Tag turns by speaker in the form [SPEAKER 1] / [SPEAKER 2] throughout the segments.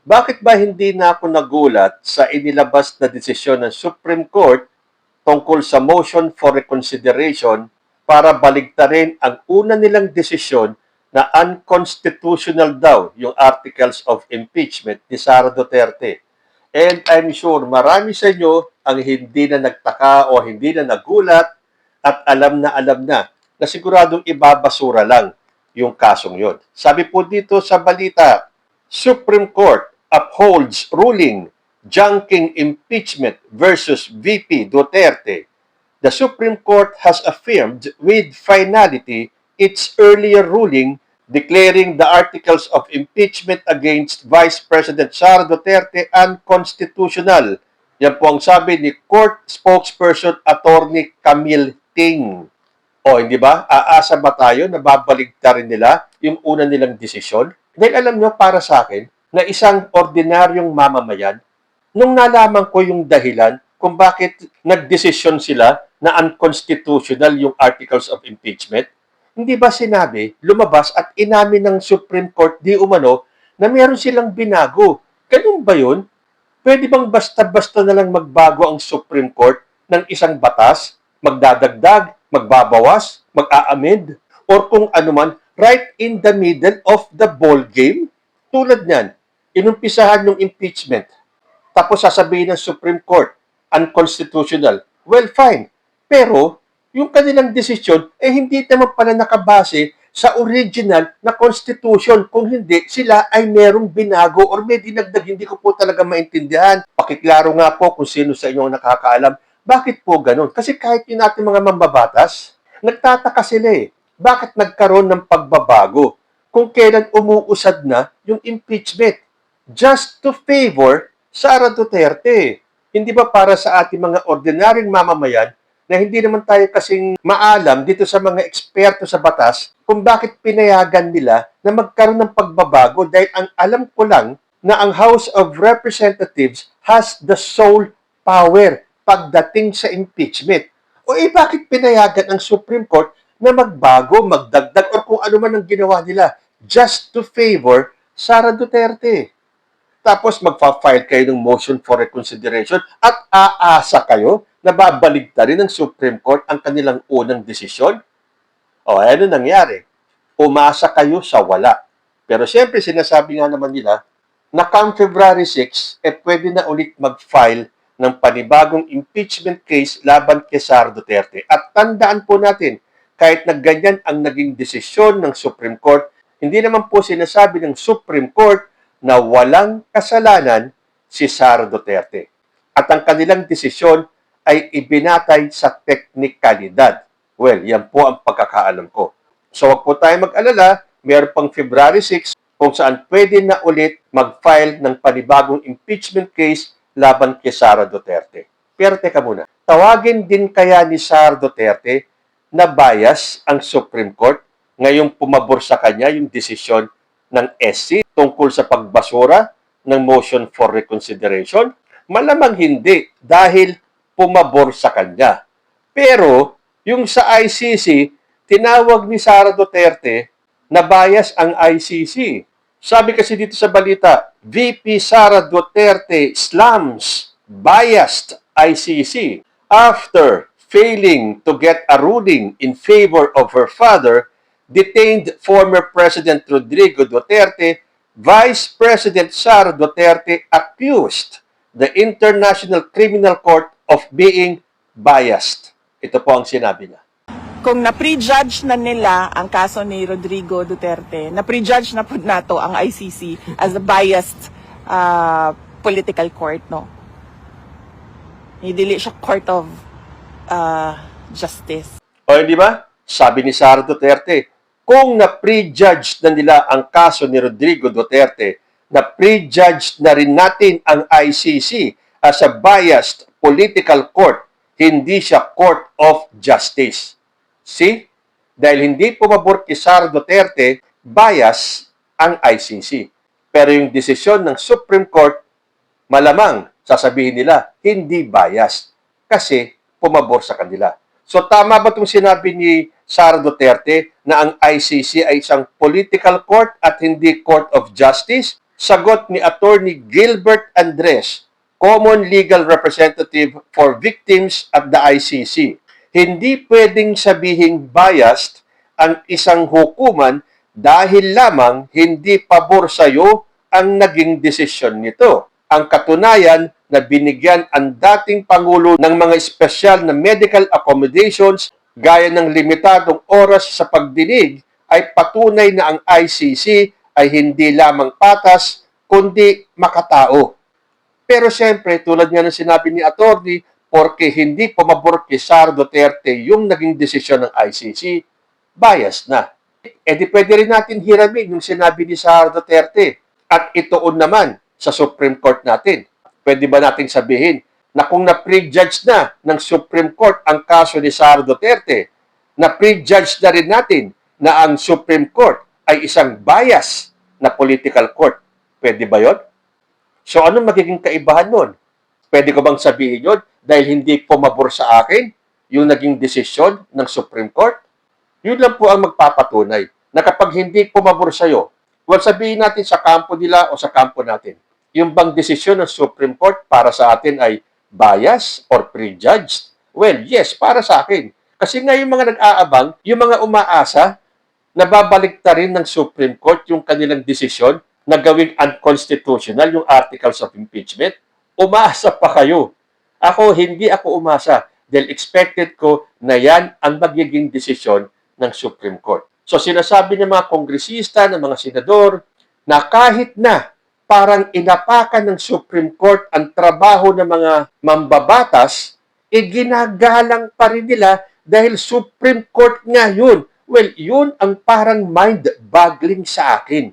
[SPEAKER 1] Bakit ba hindi na ako nagulat sa inilabas na desisyon ng Supreme Court tungkol sa motion for reconsideration para baligtarin ang una nilang desisyon na unconstitutional daw yung articles of impeachment ni Sara Duterte. And I'm sure marami sa inyo ang hindi na nagtaka o hindi na nagulat at alam na siguradong ibabasura lang yung kasong yon. Sabi po dito sa balita, Supreme Court upholds ruling junking impeachment versus VP Duterte. The Supreme Court has affirmed with finality its earlier ruling declaring the articles of impeachment against Vice President Sara Duterte unconstitutional. Yan po ang sabi ni Court Spokesperson Attorney Camille Ting. O, hindi ba? Aasa ba tayo na babaligtarin nila yung una nilang desisyon? Dahil alam nyo, para sa akin, na isang ordinaryong mamamayan, nung nalaman ko yung dahilan kung bakit nagdesisyon sila na unconstitutional yung articles of impeachment, hindi ba sinabi, lumabas at inamin ng Supreme Court di umano na meron silang binago? Ganun ba yun? Pwede bang basta-basta na lang magbago ang Supreme Court ng isang batas, magdadagdag, magbabawas, mag-a-amend, or kung anuman, right in the middle of the ball game? Tulad niyan, inumpisahan yung impeachment, tapos sasabihin ng Supreme Court, unconstitutional. Well, fine. Pero, yung kanilang desisyon, hindi naman pala nakabase sa original na constitution. Kung hindi, sila ay merong binago or may dinagdag. Hindi ko po talaga maintindihan. Pakiklaro nga po kung sino sa inyo nakakaalam. Bakit po ganun? Kasi kahit yung natin mga mambabatas, nagtataka sila eh. Bakit nagkaroon ng pagbabago kung kailan umuusad na yung impeachment? Just to favor Sara Duterte. Hindi ba para sa ating mga ordinaryong mamamayan na hindi naman tayo kasing maalam dito sa mga eksperto sa batas kung bakit pinayagan nila na magkaroon ng pagbabago dahil ang alam ko lang na ang House of Representatives has the sole power pagdating sa impeachment. O bakit pinayagan ang Supreme Court na magbago, magdagdag, o kung ano man ang ginawa nila just to favor Sara Duterte? Tapos magfa-file kayo ng motion for reconsideration at aasa kayo na babaligtarin ng Supreme Court ang kanilang unang desisyon? O, ano nangyari? Umasa kayo sa wala. Pero siyempre, sinasabi nga naman nila na come February 6, pwede na ulit mag-file ng panibagong impeachment case laban kay Sara Duterte. At tandaan po natin, kahit na ganyan ang naging desisyon ng Supreme Court, hindi naman po sinasabi ng Supreme Court na walang kasalanan si Sara Duterte. At ang kanilang desisyon ay ibinatay sa teknikalidad. Well, yan po ang pagkakaalam ko. So wag po tayo mag-alala, mayroon pang February 6 kung saan pwede na ulit mag-file ng panibagong impeachment case laban kay Sara Duterte. Pero teka muna, tawagin din kaya ni Sara Duterte na bias ang Supreme Court ngayong pumabor sa kanya yung desisyon ng SC tungkol sa pagbasura ng motion for reconsideration? Malamang hindi dahil pumabor sa kanya. Pero yung sa ICC, tinawag ni Sara Duterte na bias ang ICC. Sabi kasi dito sa balita, VP Sara Duterte slams biased ICC after failing to get a ruling in favor of her father. Detained former President Rodrigo Duterte, Vice President Sara Duterte accused the International Criminal Court of being biased. Ito po ang sinabi niya.
[SPEAKER 2] Kung na-prejudge na nila ang kaso ni Rodrigo Duterte, na-prejudge na po nato ang ICC as a biased political court, no? Hindi siya court of justice.
[SPEAKER 1] O hindi ba? Sabi ni Sara Duterte, kung na-prejudge na nila ang kaso ni Rodrigo Duterte, na-prejudge na rin natin ang ICC as a biased political court, hindi siya court of justice. See? Dahil hindi pumabor kay Sara Duterte, bias ang ICC. Pero yung desisyon ng Supreme Court, malamang sasabihin nila, hindi bias kasi pumabor sa kanila. So tama ba itong sinabi ni Sara Duterte na ang ICC ay isang political court at hindi court of justice? Sagot ni Attorney Gilbert Andres, Common Legal Representative for Victims at the ICC. Hindi pwedeng sabihing biased ang isang hukuman dahil lamang hindi pabor sa iyo ang naging desisyon nito. Ang katunayan na binigyan ang dating Pangulo ng mga espesyal na medical accommodations gaya ng limitadong oras sa pagdinig ay patunay na ang ICC ay hindi lamang patas kundi makatao. Pero siyempre, tulad nga ng sinabi ni Atty. Porque hindi pumabor kay Sara Duterte yung naging desisyon ng ICC, bias na. E di pwede rin natin hiramin yung sinabi ni Sara Duterte at ituon naman sa Supreme Court natin. Pwede ba nating sabihin na kung na-prejudge na ng Supreme Court ang kaso ni Sara Duterte, na-prejudge na rin natin na ang Supreme Court ay isang bias na political court. Pwede ba yun? So anong magiging kaibahan nun? Pwede ko bang sabihin yun dahil hindi pumabor sa akin yung naging desisyon ng Supreme Court? Yun lang po ang magpapatunay na kapag hindi pumabor sa'yo, well, sabihin natin sa kampo nila o sa kampo natin, yung bang desisyon ng Supreme Court para sa atin ay bias or prejudged? Well, yes, para sa akin. Kasi nga yung mga nag-aabang, yung mga umaasa, na babaliktarin ng Supreme Court yung kanilang desisyon na gawing unconstitutional yung articles of impeachment. Umaasa pa kayo. Hindi ako umasa dahil expected ko na yan ang magiging desisyon ng Supreme Court. So sinasabi ng mga kongresista, ng mga senador, na kahit na parang inapakan ng Supreme Court ang trabaho ng mga mambabatas, ginagalang pa rin nila dahil Supreme Court nga yun. Well, yun ang parang mind-boggling sa akin.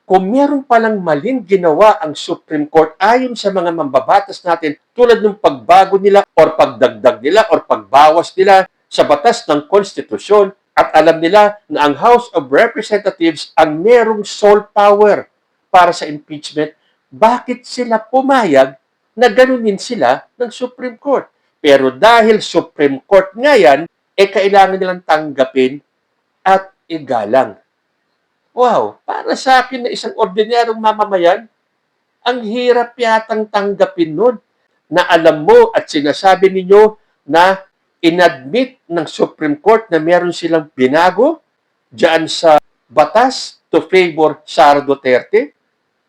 [SPEAKER 1] Kung meron palang maling ginawa ang Supreme Court ayon sa mga mambabatas natin tulad ng pagbago nila or pagdagdag nila or pagbawas nila sa batas ng konstitusyon at alam nila na ang House of Representatives ang merong sole power para sa impeachment, bakit sila pumayag na ganunin sila ng Supreme Court? Pero dahil Supreme Court nga yan, kailangan nilang tanggapin at igalang. Wow, para sa akin na isang ordinaryong mamamayan, ang hirap yatang tanggapin nun na alam mo at sinasabi ninyo na inadmit ng Supreme Court na meron silang binago dyan sa batas to favor Sara Duterte.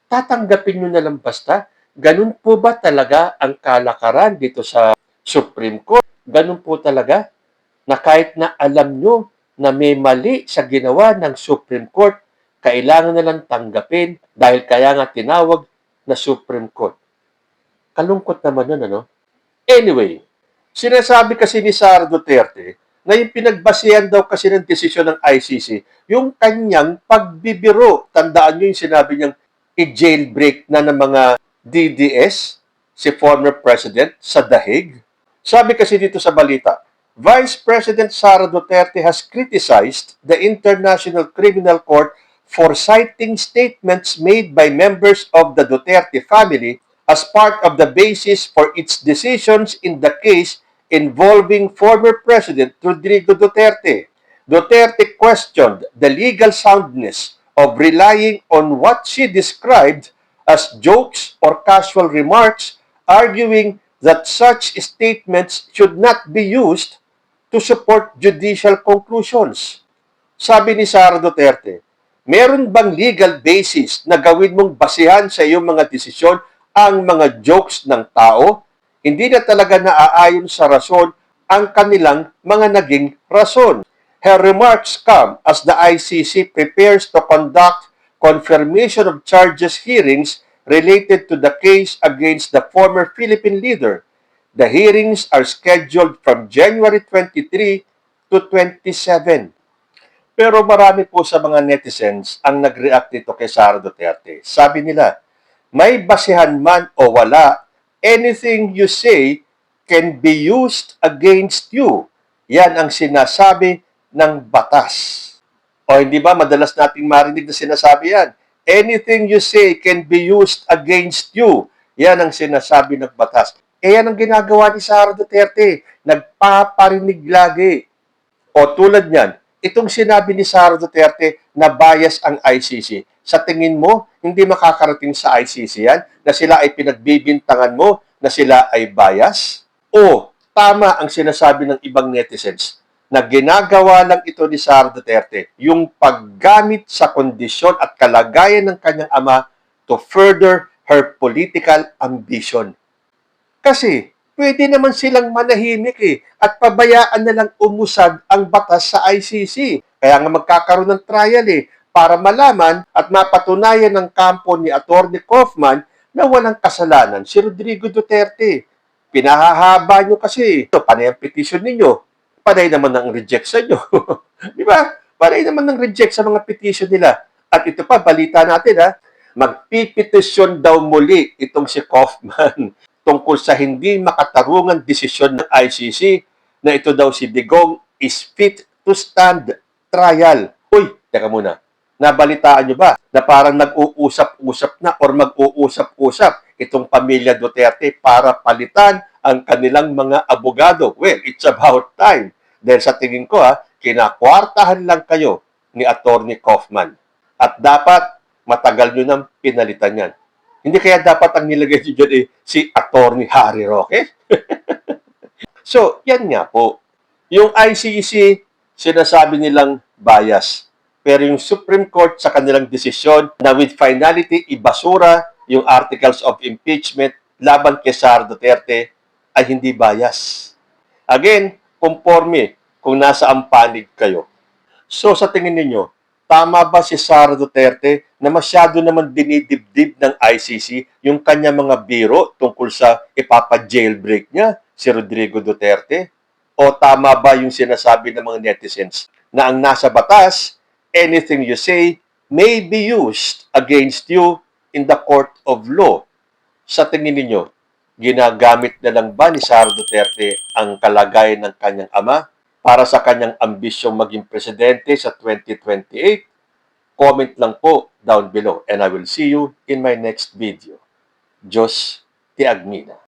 [SPEAKER 1] Tatanggapin nyo na lang basta? Ganun po ba talaga ang kalakaran dito sa Supreme Court? Ganun po talaga na kahit na alam nyo na may mali sa ginawa ng Supreme Court, kailangan na lang tanggapin dahil kaya nga tinawag na Supreme Court. Kalungkot naman yun, ano? Anyway, sinasabi kasi ni Sara Duterte na yung pinagbasihan daw kasi ng desisyon ng ICC, yung kanyang pagbibiro. Tandaan nyo yung sinabi niyang i-jailbreak na ng mga DDS, si former president, sa Dahig. Sabi kasi dito sa balita, Vice President Sara Duterte has criticized the International Criminal Court for citing statements made by members of the Duterte family as part of the basis for its decisions in the case involving former President Rodrigo Duterte. Duterte questioned the legal soundness of relying on what she described as jokes or casual remarks, arguing that such statements should not be used to support judicial conclusions. Sabi ni Sara Duterte, meron bang legal basis na gawin mong basihan sa iyong mga desisyon ang mga jokes ng tao? Hindi na talaga naaayon sa rason ang kanilang mga naging rason. Her remarks come as the ICC prepares to conduct confirmation of charges hearings related to the case against the former Philippine leader. The hearings are scheduled from January 23 to 27. Pero marami po sa mga netizens ang nag-react dito kay Sara Duterte. Sabi nila, may basihan man o wala, anything you say can be used against you. Yan ang sinasabi ng batas. O hindi ba madalas nating marinig na sinasabi yan? Anything you say can be used against you. Yan ang sinasabi ng batas. Yan ang ginagawa ni Sara Duterte. Nagpaparinig lagi. O tulad niyan, itong sinabi ni Sara Duterte na bias ang ICC. Sa tingin mo, hindi makakarating sa ICC yan, na sila ay pinagbibintangan mo, na sila ay bias? O tama ang sinasabi ng ibang netizens na ginagawa lang ito ni Sara Duterte, yung paggamit sa kondisyon at kalagayan ng kanyang ama to further her political ambition. Kasi pwede naman silang manahimik at pabayaan na lang umusad ang batas sa ICC. Kaya nga magkakaroon ng trial para malaman at mapatunayan ng kampo ni Atty. Kaufman na walang kasalanan si Rodrigo Duterte. Pinahahaba nyo kasi. Ito, panay ang petition ninyo. Panay naman ang rejection nyo. Di ba? Panay naman ng reject sa mga petition nila. At ito pa, balita natin magpipetisyon daw muli itong si Kaufman tungkol sa hindi makatarungang desisyon ng ICC na ito daw si Digong is fit to stand trial. Uy, teka muna. Nabalitaan nyo ba na parang nag-uusap-usap na or mag-uusap-usap itong pamilya Duterte para palitan ang kanilang mga abogado? Well, it's about time. Dahil sa tingin ko, kinakwartahan lang kayo ni Atty. Kaufman. At dapat matagal nyo nang pinalitan yan. Hindi kaya dapat ang nilagay nyo dyan si Atty. Harry Roque? So, yan nga po. Yung ICC, sinasabi nilang bias. Pero yung Supreme Court sa kanilang desisyon na with finality, ibasura yung articles of impeachment laban kay Sara Duterte ay hindi bias. Again, conforme kung nasa panig kayo. So sa tingin ninyo, tama ba si Sara Duterte na masyado naman dinidibdib ng ICC yung kanya mga biro tungkol sa ipapa-jailbreak niya, si Rodrigo Duterte? O tama ba yung sinasabi ng mga netizens na ang nasa batas, anything you say may be used against you in the court of law? Sa tingin ninyo, ginagamit na lang ba ni Sara Duterte ang kalagayan ng kanyang ama para sa kanyang ambisyong maging presidente sa 2028? Comment lang po down below and I will see you in my next video. Diyos ti Agmina.